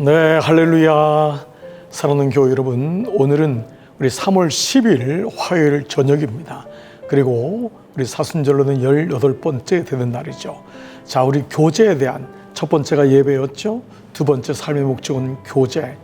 네, 할렐루야. 사랑하는 교회 여러분, 오늘은 우리 3월 10일 화요일 저녁입니다. 그리고 우리 사순절로는 18번째 되는 날이죠. 자, 우리 교제에 대한 첫 번째가 예배였죠. 두 번째 삶의 목적은 교제,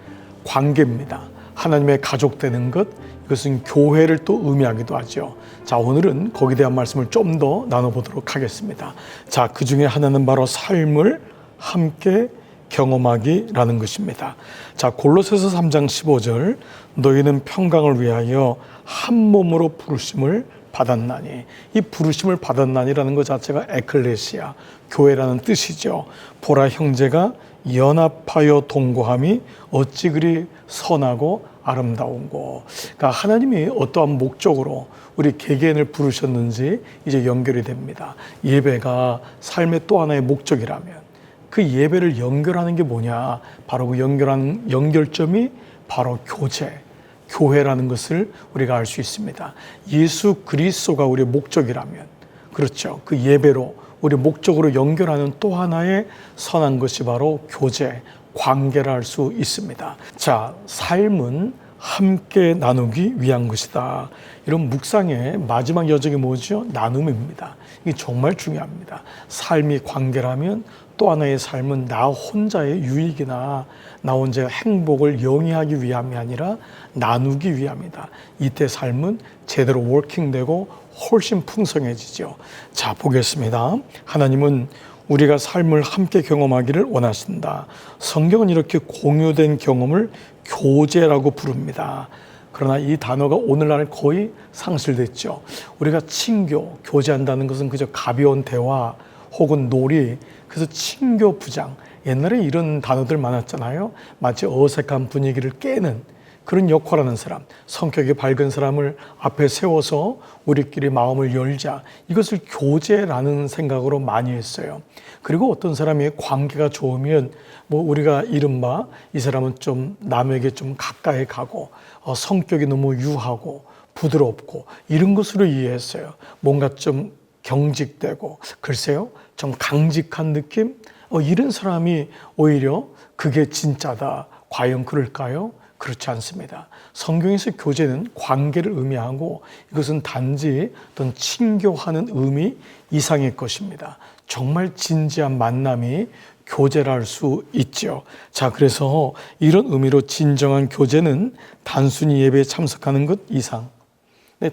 관계입니다. 하나님의 가족 되는 것, 이것은 교회를 또 의미하기도 하죠. 자, 오늘은 거기에 대한 말씀을 좀 더 나눠보도록 하겠습니다. 자, 그 중에 하나는 바로 삶을 함께 경험하기라는 것입니다. 자, 골로새서 3장 15절, 너희는 평강을 위하여 한 몸으로 부르심을 받았나니. 이 부르심을 받았나니라는 것 자체가 에클레시아, 교회라는 뜻이죠. 보라, 형제가 연합하여 동거함이 어찌 그리 선하고 아름다운고. 그러니까 하나님이 어떠한 목적으로 우리 개개인을 부르셨는지 이제 연결이 됩니다. 예배가 삶의 또 하나의 목적이라면 그 예배를 연결하는 게 뭐냐? 바로 그 연결하는 연결점이 바로 교제, 교회라는 것을 우리가 알 수 있습니다. 예수 그리스도가 우리의 목적이라면, 그렇죠. 그 예배로 우리 목적으로 연결하는 또 하나의 선한 것이 바로 교제, 관계라 할 수 있습니다. 자, 삶은 함께 나누기 위한 것이다. 이런 묵상의 마지막 여정이 뭐죠? 나눔입니다. 이게 정말 중요합니다. 삶이 관계라면 또 하나의 삶은 나 혼자의 유익이나 나 혼자의 행복을 영위하기 위함이 아니라 나누기 위함이다. 이때 삶은 제대로 워킹되고 훨씬 풍성해지죠. 자, 보겠습니다. 하나님은 우리가 삶을 함께 경험하기를 원하신다. 성경은 이렇게 공유된 경험을 교제라고 부릅니다. 그러나 이 단어가 오늘날 거의 상실됐죠. 우리가 친교, 교제한다는 것은 그저 가벼운 대화 혹은 놀이, 그래서 친교 부장, 옛날에 이런 단어들 많았잖아요. 마치 어색한 분위기를 깨는 그런 역할하는 사람, 성격이 밝은 사람을 앞에 세워서 우리끼리 마음을 열자, 이것을 교제라는 생각으로 많이 했어요. 그리고 어떤 사람이 관계가 좋으면 우리가 이른바 이 사람은 좀 남에게 좀 가까이 가고 성격이 너무 유하고 부드럽고 이런 것으로 이해했어요. 뭔가 좀 경직되고 글쎄요, 좀 강직한 느낌? 이런 사람이 오히려 그게 진짜다. 과연 그럴까요? 그렇지 않습니다. 성경에서 교제는 관계를 의미하고 이것은 단지 어떤 친교하는 의미 이상의 것입니다. 정말 진지한 만남이 교제라 할 수 있죠. 자, 그래서 이런 의미로 진정한 교제는 단순히 예배에 참석하는 것 이상,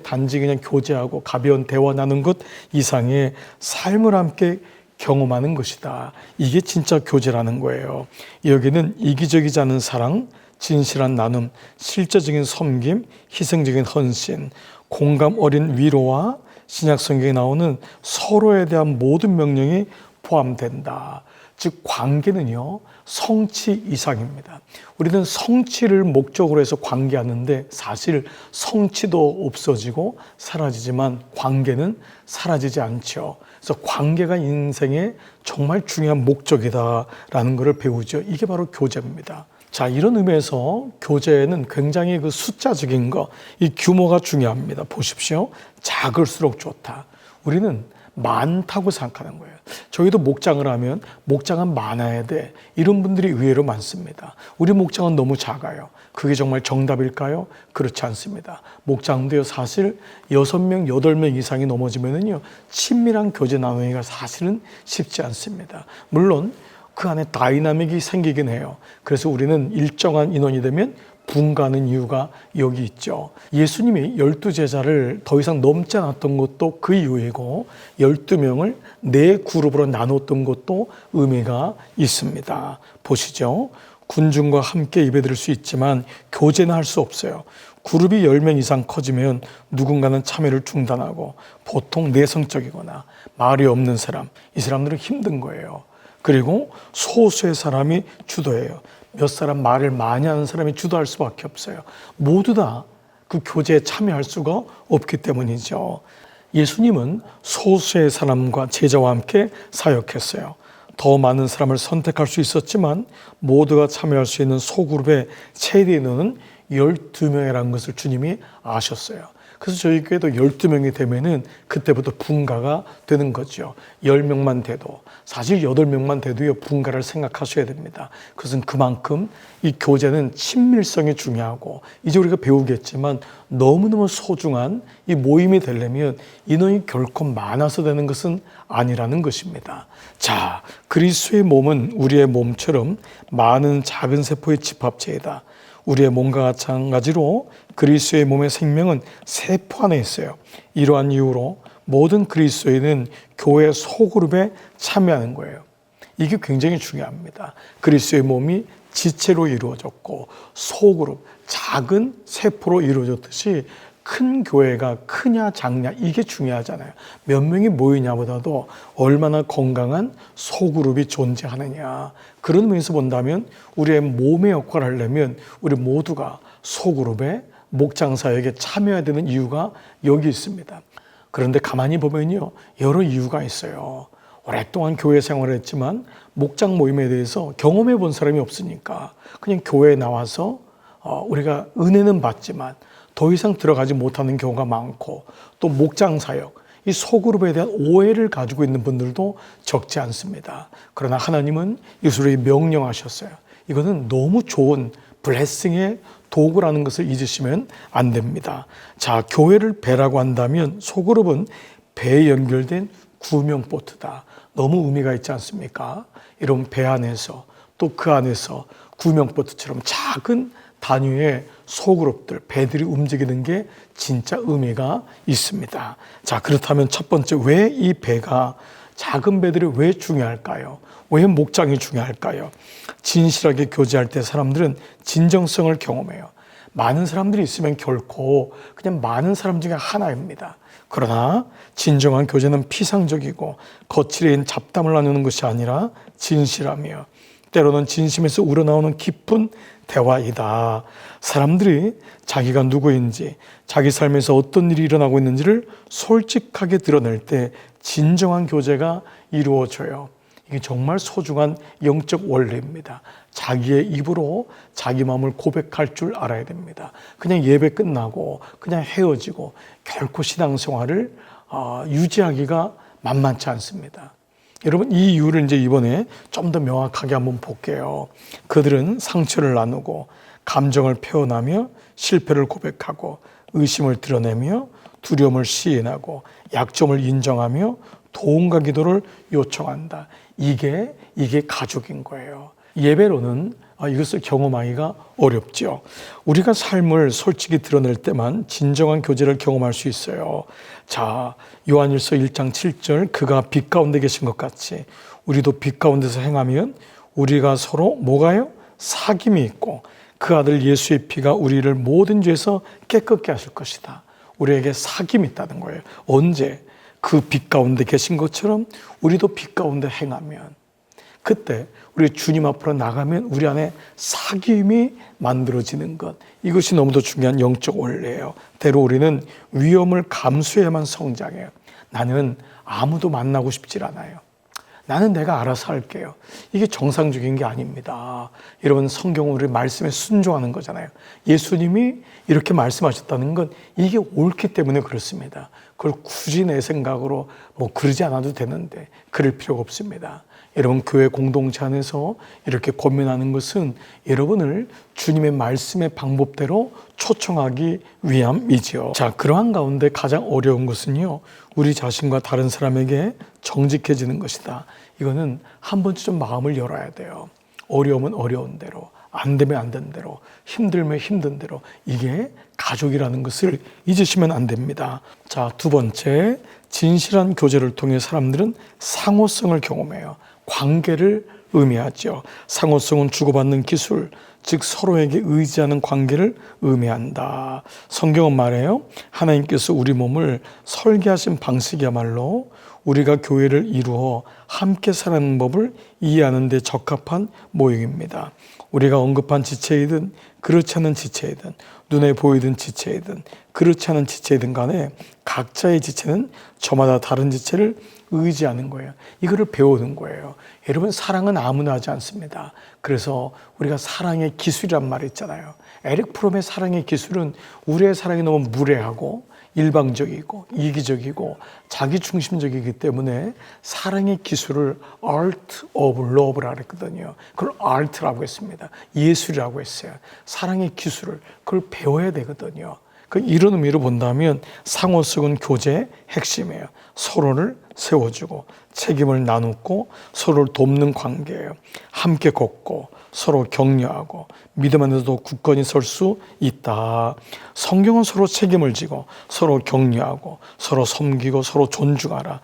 단지 그냥 교제하고 가벼운 대화 나누는 것 이상의 삶을 함께 경험하는 것이다. 이게 진짜 교제라는 거예요. 여기는 이기적이지 않은 사랑, 진실한 나눔, 실제적인 섬김, 희생적인 헌신, 공감 어린 위로와 신약 성경에 나오는 서로에 대한 모든 명령이 포함된다. 즉 관계는요, 성취 이상입니다. 우리는 성취를 목적으로 해서 관계하는데 사실 성취도 없어지고 사라지지만 관계는 사라지지 않죠. 그래서 관계가 인생의 정말 중요한 목적이다라는 것을 배우죠. 이게 바로 교제입니다. 자, 이런 의미에서 교제는 굉장히 그 숫자적인 거, 이 규모가 중요합니다. 보십시오. 작을수록 좋다. 우리는 많다고 생각하는 거예요. 저희도 목장을 하면 목장은 많아야 돼. 이런 분들이 의외로 많습니다. 우리 목장은 너무 작아요. 그게 정말 정답일까요? 그렇지 않습니다. 목장도요, 사실 6명, 8명 이상이 넘어지면은요, 친밀한 교제 나누기가 사실은 쉽지 않습니다. 물론 그 안에 다이나믹이 생기긴 해요. 그래서 우리는 일정한 인원이 되면 분가하는 이유가 여기 있죠. 예수님이 12제자를 더 이상 넘지 않았던 것도 그 이유이고 12명을 4그룹으로 나눴던 것도 의미가 있습니다. 보시죠. 군중과 함께 예배드릴 수 있지만 교제는 할 수 없어요. 그룹이 10명 이상 커지면 누군가는 참여를 중단하고 보통 내성적이거나 말이 없는 사람, 이 사람들은 힘든 거예요. 그리고 소수의 사람이 주도해요. 몇 사람 말을 많이 하는 사람이 주도할 수밖에 없어요. 모두 다 그 교제에 참여할 수가 없기 때문이죠. 예수님은 소수의 사람과 제자와 함께 사역했어요. 더 많은 사람을 선택할 수 있었지만 모두가 참여할 수 있는 소그룹의 최대 인원은 12명이라는 것을 주님이 아셨어요. 그래서 저희 교회도 12명이 되면은 그때부터 분가가 되는 거죠. 10명만 돼도. 사실 8명만 돼도요, 분가를 생각하셔야 됩니다. 그것은 그만큼 이 교제는 친밀성이 중요하고, 이제 우리가 배우겠지만 너무너무 소중한 이 모임이 되려면 인원이 결코 많아서 되는 것은 아니라는 것입니다. 자, 그리스도의 몸은 우리의 몸처럼 많은 작은 세포의 집합체이다. 우리의 몸과 마찬가지로 그리스도의 몸의 생명은 세포 안에 있어요. 이러한 이유로 모든 그리스도인은 교회 소그룹에 참여하는 거예요. 이게 굉장히 중요합니다. 그리스도의 몸이 지체로 이루어졌고 소그룹, 작은 세포로 이루어졌듯이 큰 교회가 크냐 작냐 이게 중요하잖아요. 몇 명이 모이냐보다도 얼마나 건강한 소그룹이 존재하느냐. 그런 의미에서 본다면 우리의 몸의 역할을 하려면 우리 모두가 소그룹의 목장사역에 참여해야 되는 이유가 여기 있습니다. 그런데 가만히 보면요, 여러 이유가 있어요. 오랫동안 교회 생활을 했지만 목장 모임에 대해서 경험해 본 사람이 없으니까 그냥 교회에 나와서 우리가 은혜는 받지만 더 이상 들어가지 못하는 경우가 많고, 또 목장 사역, 이 소그룹에 대한 오해를 가지고 있는 분들도 적지 않습니다. 그러나 하나님은 이스라엘에 명령하셨어요. 이거는 너무 좋은 블레싱의 도구라는 것을 잊으시면 안 됩니다. 자, 교회를 배라고 한다면 소그룹은 배에 연결된 구명보트다. 너무 의미가 있지 않습니까? 이런 배 안에서 또 그 안에서 구명보트처럼 작은 단위의 소그룹들, 배들이 움직이는 게 진짜 의미가 있습니다. 자, 그렇다면 첫 번째, 왜 이 배가, 작은 배들이 왜 중요할까요? 왜 목장이 중요할까요? 진실하게 교제할 때 사람들은 진정성을 경험해요. 많은 사람들이 있으면 결코 그냥 많은 사람 중에 하나입니다. 그러나 진정한 교제는 피상적이고 거칠은 잡담을 나누는 것이 아니라 진실하며, 때로는 진심에서 우러나오는 깊은 대화이다. 사람들이 자기가 누구인지, 자기 삶에서 어떤 일이 일어나고 있는지를 솔직하게 드러낼 때 진정한 교제가 이루어져요. 이게 정말 소중한 영적 원리입니다. 자기의 입으로 자기 마음을 고백할 줄 알아야 됩니다. 그냥 예배 끝나고 그냥 헤어지고 결코 신앙생활을 유지하기가 만만치 않습니다. 여러분, 이 이유를 이제 이번에 좀 더 명확하게 한번 볼게요. 그들은 상처를 나누고 감정을 표현하며 실패를 고백하고 의심을 드러내며 두려움을 시인하고 약점을 인정하며 도움과 기도를 요청한다. 이게 가족인 거예요. 예배로는 이것을 경험하기가 어렵죠. 우리가 삶을 솔직히 드러낼 때만 진정한 교제를 경험할 수 있어요. 자, 요한일서 1장 7절, 그가 빛 가운데 계신 것 같이 우리도 빛 가운데서 행하면 우리가 서로 뭐가요? 사귐이 있고 그 아들 예수의 피가 우리를 모든 죄에서 깨끗게 하실 것이다. 우리에게 사귐이 있다는 거예요. 언제? 그 빛 가운데 계신 것처럼 우리도 빛 가운데 행하면, 그때 우리 주님 앞으로 나가면 우리 안에 사귐이 만들어지는 것, 이것이 너무도 중요한 영적 원리예요. 때로 우리는 위험을 감수해야만 성장해요. 나는 아무도 만나고 싶질 않아요. 나는 내가 알아서 할게요. 이게 정상적인 게 아닙니다. 여러분, 성경은 우리 말씀에 순종하는 거잖아요. 예수님이 이렇게 말씀하셨다는 건 이게 옳기 때문에 그렇습니다. 그걸 굳이 내 생각으로 그러지 않아도 되는데 그럴 필요가 없습니다. 여러분, 교회 공동체 안에서 이렇게 고민하는 것은 여러분을 주님의 말씀의 방법대로 초청하기 위함이지요. 자, 그러한 가운데 가장 어려운 것은요, 우리 자신과 다른 사람에게 정직해지는 것이다. 이거는 한 번쯤 좀 마음을 열어야 돼요. 어려우면 어려운 대로, 안 되면 안 되는 대로, 힘들면 힘든 대로. 이게 가족이라는 것을 잊으시면 안 됩니다. 자, 두 번째, 진실한 교제를 통해 사람들은 상호성을 경험해요. 관계를 의미하죠. 상호성은 주고받는 기술, 즉 서로에게 의지하는 관계를 의미한다. 성경은 말해요. 하나님께서 우리 몸을 설계하신 방식이야말로 우리가 교회를 이루어 함께 사는 법을 이해하는 데 적합한 모형입니다. 우리가 언급한 지체이든 그렇지 않은 지체이든 눈에 보이든 지체이든 그렇지 않은 지체이든 간에 각자의 지체는 저마다 다른 지체를 의지하는 거예요. 이거를 배우는 거예요. 여러분, 사랑은 아무나 하지 않습니다. 그래서 우리가 사랑의 기술이란 말이 있잖아요. 에릭 프롬의 사랑의 기술은 우리의 사랑이 너무 무례하고 일방적이고 이기적이고 자기중심적이기 때문에 사랑의 기술을 Art of Love라고 했거든요. 그걸 Art라고 했습니다. 예술이라고 했어요. 사랑의 기술을 그걸 배워야 되거든요. 이런 의미로 본다면 상호 속은 교제의 핵심이에요. 서로를 세워주고 책임을 나누고 서로를 돕는 관계예요. 함께 걷고 서로 격려하고 믿음 안에서도 굳건히 설 수 있다. 성경은 서로 책임을 지고 서로 격려하고 서로 섬기고 서로 존중하라.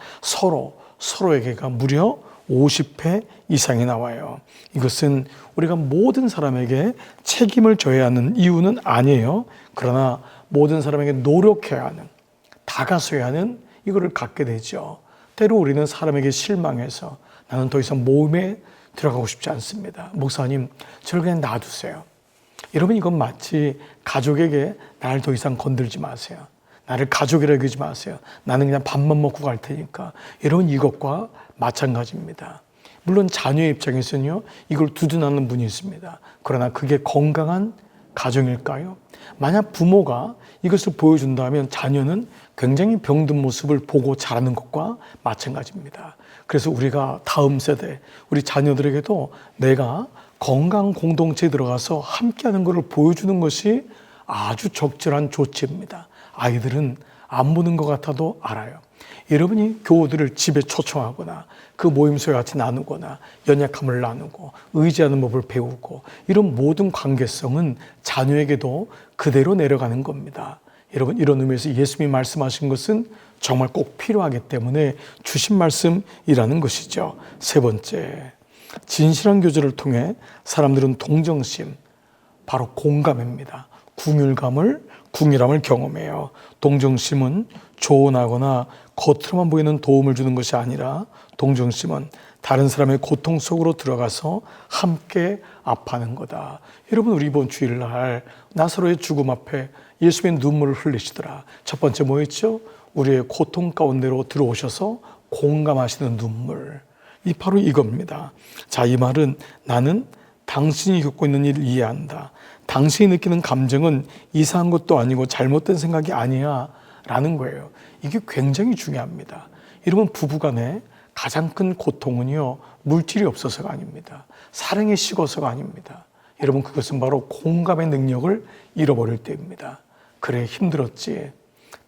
서로에게가 무려 50회 이상이 나와요. 이것은 우리가 모든 사람에게 책임을 져야 하는 이유는 아니에요. 그러나 모든 사람에게 노력해야 하는, 다가서야 하는 이거를 갖게 되죠. 때로 우리는 사람에게 실망해서 나는 더 이상 모임에 들어가고 싶지 않습니다. 목사님, 저를 그냥 놔두세요. 여러분, 이건 마치 가족에게 나를 더 이상 건들지 마세요. 나를 가족이라 여기지 마세요. 나는 그냥 밥만 먹고 갈 테니까. 여러분, 이것과 마찬가지입니다. 물론 자녀의 입장에서는요, 이걸 두둔하는 분이 있습니다. 그러나 그게 건강한 가정일까요? 만약 부모가 이것을 보여준다면 자녀는 굉장히 병든 모습을 보고 자라는 것과 마찬가지입니다. 그래서 우리가 다음 세대, 우리 자녀들에게도 내가 건강 공동체에 들어가서 함께하는 것을 보여주는 것이 아주 적절한 조치입니다. 아이들은 안 보는 것 같아도 알아요. 여러분이 교우들을 집에 초청하거나 그 모임소에 같이 나누거나 연약함을 나누고 의지하는 법을 배우고 이런 모든 관계성은 자녀에게도 그대로 내려가는 겁니다. 여러분, 이런 의미에서 예수님이 말씀하신 것은 정말 꼭 필요하기 때문에 주신 말씀이라는 것이죠. 세 번째, 진실한 교제를 통해 사람들은 동정심, 바로 공감입니다. 궁휼함을 경험해요. 동정심은 조언하거나 겉으로만 보이는 도움을 주는 것이 아니라 동정심은 다른 사람의 고통 속으로 들어가서 함께 아파하는 거다. 여러분, 우리 이번 주일날 나사로의 죽음 앞에 예수님의 눈물을 흘리시더라. 첫 번째 뭐였죠? 우리의 고통 가운데로 들어오셔서 공감하시는 눈물. 바로 이겁니다. 자, 이 말은 나는 당신이 겪고 있는 일을 이해한다. 당신이 느끼는 감정은 이상한 것도 아니고 잘못된 생각이 아니야 라는 거예요. 이게 굉장히 중요합니다. 여러분, 부부간에 가장 큰 고통은요, 물질이 없어서가 아닙니다. 사랑이 식어서가 아닙니다. 여러분, 그것은 바로 공감의 능력을 잃어버릴 때입니다. 그래, 힘들었지.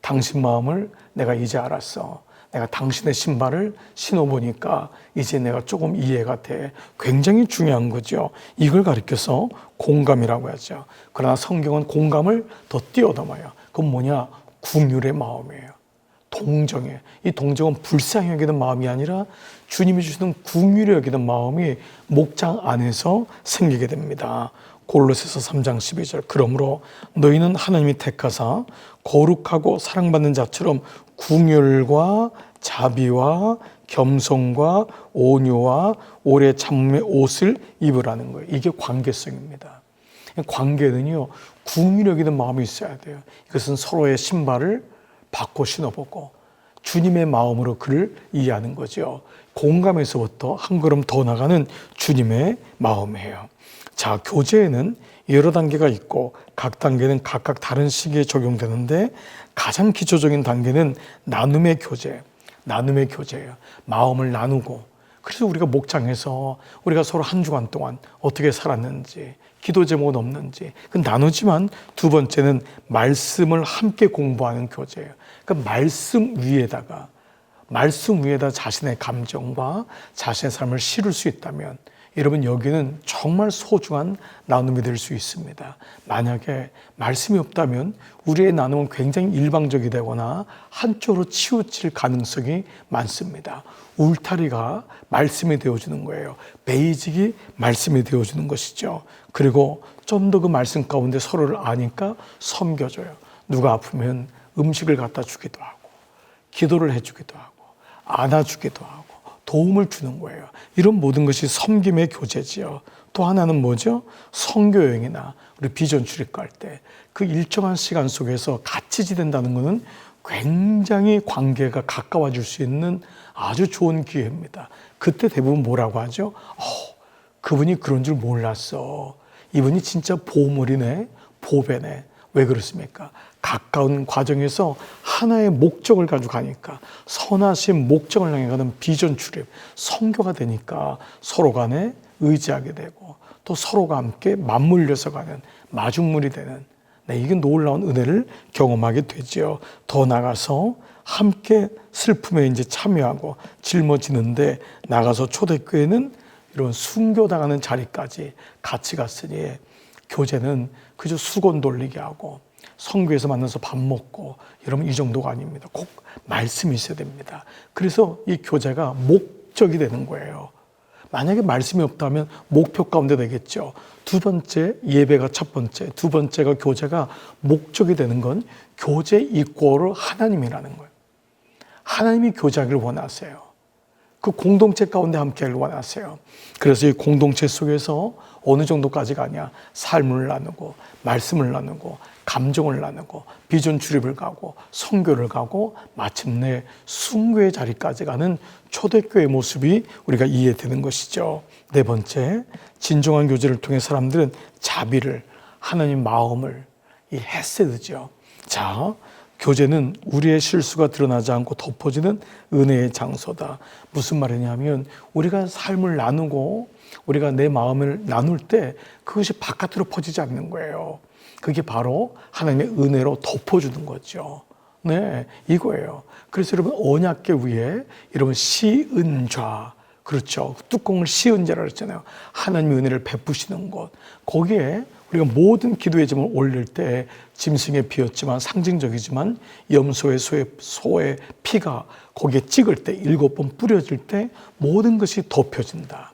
당신 마음을 내가 이제 알았어. 내가 당신의 신발을 신어보니까 이제 내가 조금 이해가 돼. 굉장히 중요한 거죠. 이걸 가리켜서 공감이라고 하죠. 그러나 성경은 공감을 더 뛰어넘어요. 그건 뭐냐? 긍휼의 마음이에요. 동정이에요. 이 동정은 불쌍히 여기는 마음이 아니라 주님이 주시는 긍휼히 여기는 마음이 목장 안에서 생기게 됩니다. 골로새서 3장 12절. 그러므로 너희는 하나님이 택하사 거룩하고 사랑받는 자처럼 긍휼과 자비와 겸손과 온유와 오래 참음의 옷을 입으라는 거예요. 이게 관계성입니다. 관계는요, 긍휼히 여기는 마음이 있어야 돼요. 이것은 서로의 신발을 바꿔 신어보고 주님의 마음으로 그를 이해하는 거죠. 공감에서부터 한 걸음 더 나가는 주님의 마음이에요. 자, 교제에는 여러 단계가 있고 각 단계는 각각 다른 시기에 적용되는데 가장 기초적인 단계는 나눔의 교제예요. 마음을 나누고, 그래서 우리가 목장에서 우리가 서로 한 주간 동안 어떻게 살았는지, 기도 제목은 없는지 나누지만, 두 번째는 말씀을 함께 공부하는 교제예요. 그러니까 말씀 위에다 자신의 감정과 자신의 삶을 실을 수 있다면 여러분, 여기는 정말 소중한 나눔이 될 수 있습니다. 만약에 말씀이 없다면 우리의 나눔은 굉장히 일방적이 되거나 한쪽으로 치우칠 가능성이 많습니다. 울타리가 말씀이 되어주는 거예요. 베이직이 말씀이 되어주는 것이죠. 그리고 좀 더 그 말씀 가운데 서로를 아니까 섬겨줘요. 누가 아프면 음식을 갖다 주기도 하고, 기도를 해주기도 하고, 안아주기도 하고, 도움을 주는 거예요. 이런 모든 것이 섬김의 교제지요. 또 하나는 뭐죠? 선교 여행이나 우리 비전 출입할 때 그 일정한 시간 속에서 같이 지낸다는 것은 굉장히 관계가 가까워질 수 있는 아주 좋은 기회입니다. 그때 대부분 뭐라고 하죠? 그분이 그런 줄 몰랐어. 이분이 진짜 보물이네, 보배네. 왜 그렇습니까? 가까운 과정에서 하나의 목적을 가지고 가니까, 선하신 목적을 향해 가는 비전 출입, 선교가 되니까 서로 간에 의지하게 되고 또 서로가 함께 맞물려서 가는 마중물이 되는, 이게 놀라운 은혜를 경험하게 되죠. 더 나가서 함께 슬픔에 이제 참여하고 짊어지는데 나가서 초대교회는 이런 순교당하는 자리까지 같이 갔으니, 교제는 그저 수건 돌리게 하고 성교에서 만나서 밥 먹고 여러분 이 정도가 아닙니다. 꼭 말씀이 있어야 됩니다. 그래서 이 교제가 목적이 되는 거예요. 만약에 말씀이 없다면 목표 가운데 되겠죠. 두 번째, 예배가 첫 번째, 두 번째가 교제가 목적이 되는 건 교제 이꼬르 하나님이라는 거예요. 하나님이 교제하기를 원하세요. 그 공동체 가운데 함께하길 원하세요. 그래서 이 공동체 속에서 어느 정도까지 가냐, 삶을 나누고 말씀을 나누고 감정을 나누고 비전 출입을 가고 선교를 가고 마침내 순교의 자리까지 가는 초대교회의 모습이 우리가 이해되는 것이죠. 네 번째, 진정한 교제를 통해 사람들은 자비를, 하나님 마음을, 이 헤세드죠. 자, 교제는 우리의 실수가 드러나지 않고 덮어지는 은혜의 장소다. 무슨 말이냐면 우리가 삶을 나누고 우리가 내 마음을 나눌 때 그것이 바깥으로 퍼지지 않는 거예요. 그게 바로 하나님의 은혜로 덮어주는 거죠. 네, 이거예요. 그래서 여러분 언약궤 위에 여러분 시은좌, 그렇죠. 뚜껑을 시은자라고 했잖아요. 하나님의 은혜를 베푸시는 곳. 거기에 우리가 모든 기도의 점을 올릴 때 짐승의 피였지만 상징적이지만 염소의 소의 피가 거기에 찍을 때 7번 뿌려질 때 모든 것이 덮여진다.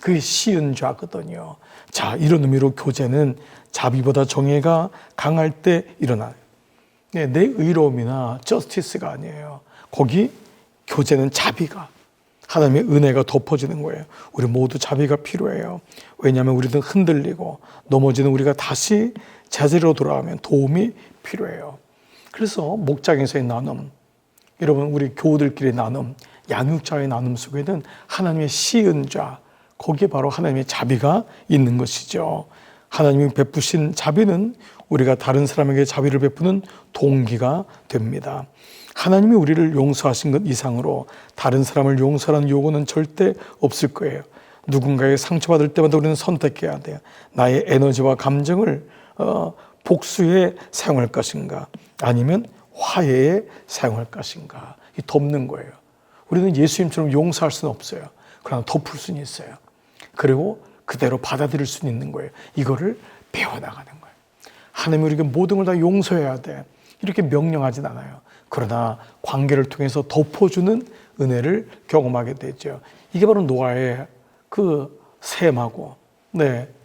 그게 시은좌거든요. 자, 이런 의미로 교제는 자비보다 정의가 강할 때 일어나요. 내 의로움이나 저스티스가 아니에요. 거기 교제는 자비가, 하나님의 은혜가 덮어지는 거예요. 우리 모두 자비가 필요해요. 왜냐하면 우리는 흔들리고 넘어지는 우리가 다시 제자리로 돌아가면 도움이 필요해요. 그래서 목장에서의 나눔, 여러분 우리 교우들끼리 나눔, 양육자의 나눔 속에는 하나님의 시은좌, 거기에 바로 하나님의 자비가 있는 것이죠. 하나님이 베푸신 자비는 우리가 다른 사람에게 자비를 베푸는 동기가 됩니다. 하나님이 우리를 용서하신 것 이상으로 다른 사람을 용서하는 요구는 절대 없을 거예요. 누군가에게 상처받을 때마다 우리는 선택해야 돼요. 나의 에너지와 감정을 복수에 사용할 것인가, 아니면 화해에 사용할 것인가. 이 덮는 거예요. 우리는 예수님처럼 용서할 수는 없어요. 그러나 덮을 수는 있어요. 그리고 그대로 받아들일 수는 있는 거예요. 이거를 배워나가는 거예요. 하나님이 우리에게 모든 걸 다 용서해야 돼, 이렇게 명령하진 않아요. 그러나 관계를 통해서 덮어주는 은혜를 경험하게 되죠. 이게 바로 노아의 그 셈하고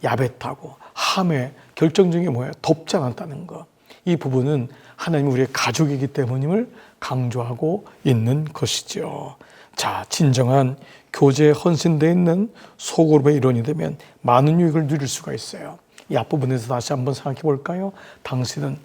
야벳하고 함의 결정적인 게 뭐예요? 덮지 않았다는 거. 이 부분은 하나님이 우리의 가족이기 때문임을 강조하고 있는 것이죠. 자, 진정한 교제에 헌신되어 있는 소그룹의 일원이 되면 많은 유익을 누릴 수가 있어요. 이 앞부분에서 다시 한번 생각해 볼까요? 당신은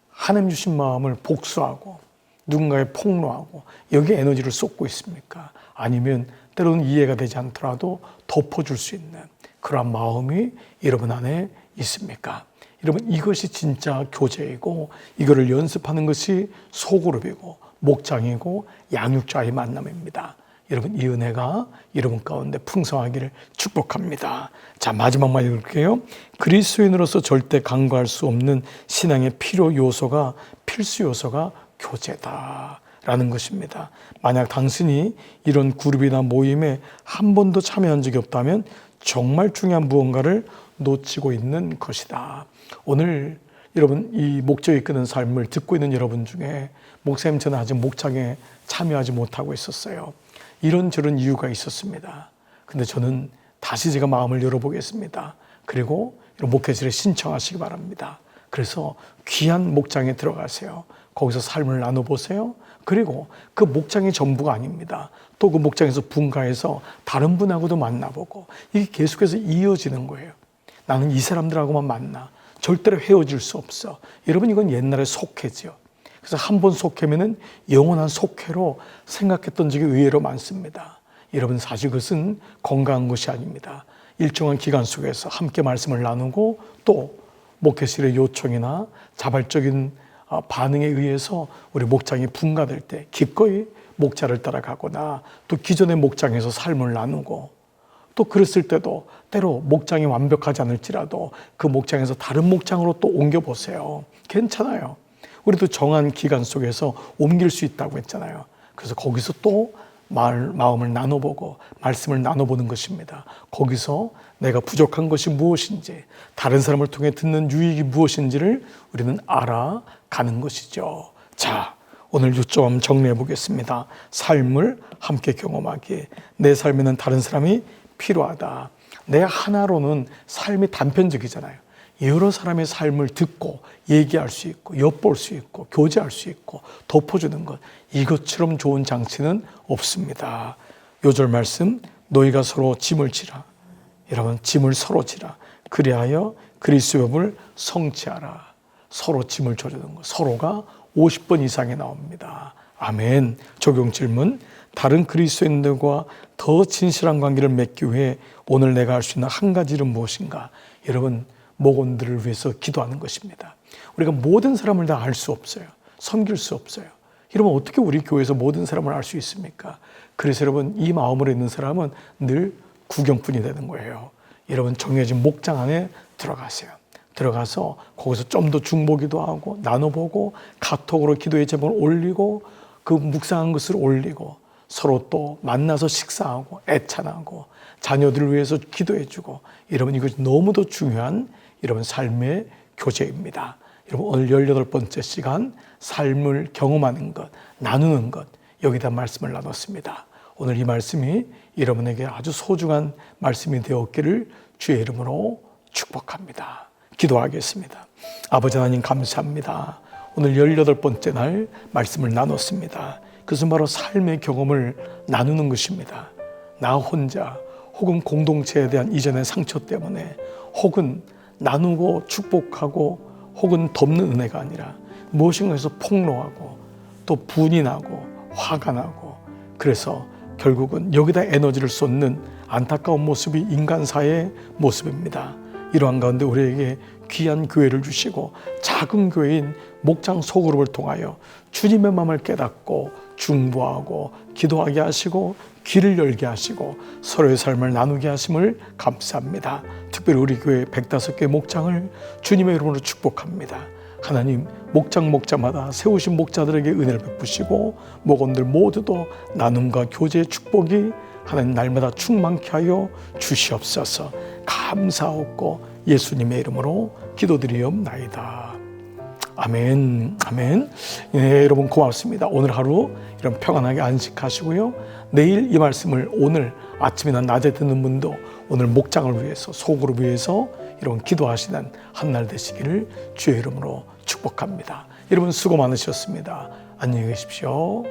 하나님 주신 마음을 복수하고 누군가에 폭로하고 여기에 에너지를 쏟고 있습니까? 아니면 때로는 이해가 되지 않더라도 덮어줄 수 있는 그러한 마음이 여러분 안에 있습니까? 여러분, 이것이 진짜 교제이고 이거를 연습하는 것이 소그룹이고 목장이고 양육자의 만남입니다. 여러분, 이 은혜가 여러분 가운데 풍성하기를 축복합니다. 자, 마지막만 읽을게요. 그리스도인으로서 절대 간과할 수 없는 신앙의 필수 요소가 교제다라는 것입니다. 만약 당신이 이런 그룹이나 모임에 한 번도 참여한 적이 없다면 정말 중요한 무언가를 놓치고 있는 것이다. 오늘 여러분, 이 목적이 이끄는 삶을 듣고 있는 여러분 중에 목사님, 저는 아직 목장에 참여하지 못하고 있었어요. 이런저런 이유가 있었습니다. 근데 저는 다시 제가 마음을 열어보겠습니다. 그리고 이런 목회실에 신청하시기 바랍니다. 그래서 귀한 목장에 들어가세요. 거기서 삶을 나눠보세요. 그리고 그 목장이 전부가 아닙니다. 또 그 목장에서 분가해서 다른 분하고도 만나보고 이게 계속해서 이어지는 거예요. 나는 이 사람들하고만 만나. 절대로 헤어질 수 없어. 여러분, 이건 옛날에 속회죠. 그래서 한 번 속회면은 영원한 속회로 생각했던 적이 의외로 많습니다. 여러분, 사실 그것은 건강한 것이 아닙니다. 일정한 기간 속에서 함께 말씀을 나누고 또 목회실의 요청이나 자발적인 반응에 의해서 우리 목장이 분가될 때 기꺼이 목자를 따라가거나 또 기존의 목장에서 삶을 나누고 또 그랬을 때도 때로 목장이 완벽하지 않을지라도 그 목장에서 다른 목장으로 또 옮겨보세요. 괜찮아요. 우리도 정한 기간 속에서 옮길 수 있다고 했잖아요. 그래서 거기서 또 마음을 나눠보고 말씀을 나눠보는 것입니다. 거기서 내가 부족한 것이 무엇인지, 다른 사람을 통해 듣는 유익이 무엇인지를 우리는 알아가는 것이죠. 자, 오늘 요점 정리해 보겠습니다. 삶을 함께 경험하기에 내 삶에는 다른 사람이 필요하다. 내 하나로는 삶이 단편적이잖아요. 여러 사람의 삶을 듣고 얘기할 수 있고 엿볼 수 있고 교제할 수 있고 덮어주는 것, 이것처럼 좋은 장치는 없습니다. 요절 말씀, 너희가 서로 짐을 지라. 여러분, 짐을 서로 지라. 그리하여 그리스도의 법을 성취하라. 서로 짐을 져주는 것, 서로가 50번 이상이 나옵니다. 아멘. 적용 질문, 다른 그리스도인들과 더 진실한 관계를 맺기 위해 오늘 내가 할 수 있는 한 가지 일은 무엇인가? 여러분, 목원들을 위해서 기도하는 것입니다. 우리가 모든 사람을 다 알 수 없어요. 섬길 수 없어요. 여러분, 어떻게 우리 교회에서 모든 사람을 알 수 있습니까? 그래서 여러분, 이 마음으로 있는 사람은 늘 구경꾼이 되는 거예요. 여러분, 정해진 목장 안에 들어가세요. 들어가서 거기서 좀 더 중보기도 하고 나눠보고 카톡으로 기도의 제목을 올리고 그 묵상한 것을 올리고 서로 또 만나서 식사하고 애찬하고 자녀들을 위해서 기도해주고, 여러분, 이것이 너무도 중요한 여러분 삶의 교제입니다. 여러분, 오늘 18번째 시간 삶을 경험하는 것, 나누는 것, 여기다 말씀을 나눴습니다. 오늘 이 말씀이 여러분에게 아주 소중한 말씀이 되었기를 주의 이름으로 축복합니다. 기도하겠습니다. 아버지 하나님, 감사합니다. 오늘 18번째 날 말씀을 나눴습니다. 그것은 바로 삶의 경험을 나누는 것입니다. 나 혼자 혹은 공동체에 대한 이전의 상처 때문에 혹은 나누고 축복하고 혹은 덮는 은혜가 아니라 무엇인가에서 폭로하고 또 분이 나고 화가 나고, 그래서 결국은 여기다 에너지를 쏟는 안타까운 모습이 인간사의 모습입니다. 이러한 가운데 우리에게 귀한 교회를 주시고 작은 교회인 목장 소그룹을 통하여 주님의 마음을 깨닫고 중보하고 기도하게 하시고 귀를 열게 하시고 서로의 삶을 나누게 하심을 감사합니다. 특별히 우리 교회 105개 목장을 주님의 이름으로 축복합니다. 하나님, 목장마다 세우신 목자들에게 은혜를 베푸시고 목원들 모두도 나눔과 교제의 축복이 하나님 날마다 충만케 하여 주시옵소서. 감사하옵고 예수님의 이름으로 기도드리옵나이다. 아멘, 아멘. 네, 여러분 고맙습니다. 오늘 하루 이런 평안하게 안식하시고요. 내일 이 말씀을 오늘 아침이나 낮에 듣는 분도 오늘 목장을 위해서, 속으로 위해서 이런 기도하시는 한 날 되시기를 주의 이름으로 축복합니다. 여러분 수고 많으셨습니다. 안녕히 계십시오.